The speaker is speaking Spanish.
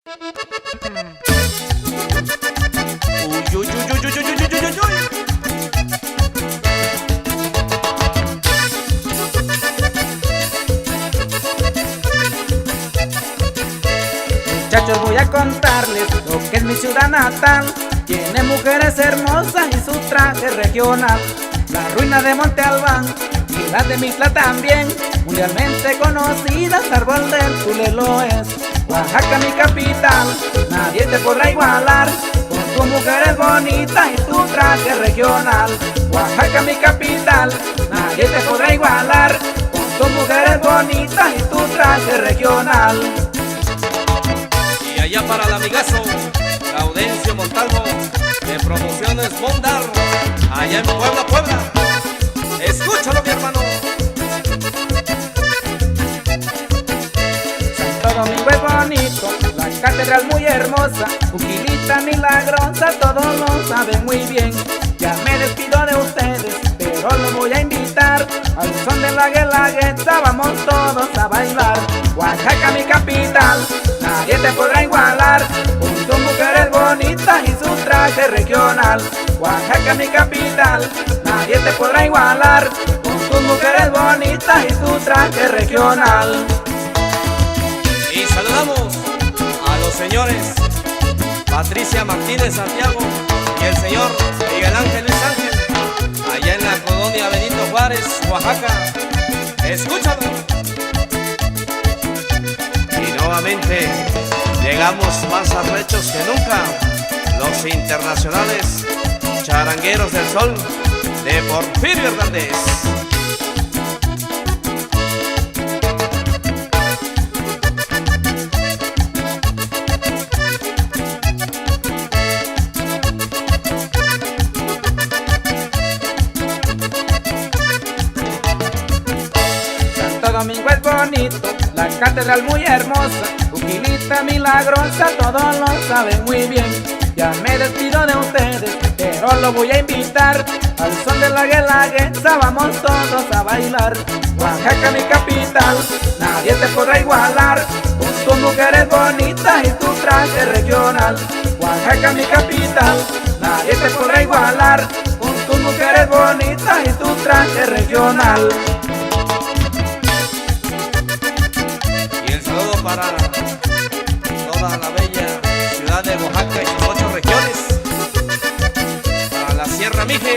Uy, uy, uy, uy, uy, uy, uy, uy, uy, uy. Muchachos, voy a contarles lo que es mi ciudad natal. Tiene mujeres hermosas y su traje regional. La ruina de Monte Albán y la de Mitla también, mundialmente conocidas, árbol del Tule lo es. Oaxaca, mi capital, nadie te podrá igualar, con tus mujeres bonitas y tu traje regional. Oaxaca, mi capital, nadie te podrá igualar, con tus mujeres bonitas y tu traje regional. Y allá para el amigazo Gaudencio Montalvo de Promociones Mondar, allá en Puebla, Puebla. Escúchalo, mi hermano. Santo Domingo es bonito, la catedral muy hermosa, Uquilita milagrosa, todos lo saben muy bien. Ya me despido de ustedes, pero los voy a invitar al son de la guelaguetza, vamos todos a bailar. Oaxaca, mi capital, nadie te podrá igualar, con tus mujeres bonitas y su traje regional. Oaxaca, mi capital, nadie te podrá igualar, con tus mujeres bonitas y su traje regional. Y saludamos a los señores Patricia Martínez Santiago y el señor Miguel Ángel Luis Ángel, allá en la colonia Benito Juárez, Oaxaca. Escúchalo. Y nuevamente llegamos más arrechos que nunca, los internacionales charangueros del sol de Porfirio Hernández. Santo Domingo es bonito, la catedral muy hermosa, Uquilita milagrosa, todos lo saben muy bien. Ya me despido de ustedes, pero lo voy a invitar al son de la guelaguetza, vamos todos a bailar. Oaxaca, mi capital, nadie te podrá igualar, con tus mujeres bonitas y tu traje regional. Oaxaca, mi capital, nadie te podrá igualar, con tus mujeres bonitas y tu traje regional. Y el saludo para toda la bella ciudad de Oaxaca y sus 8 regiones, para la Sierra Mije,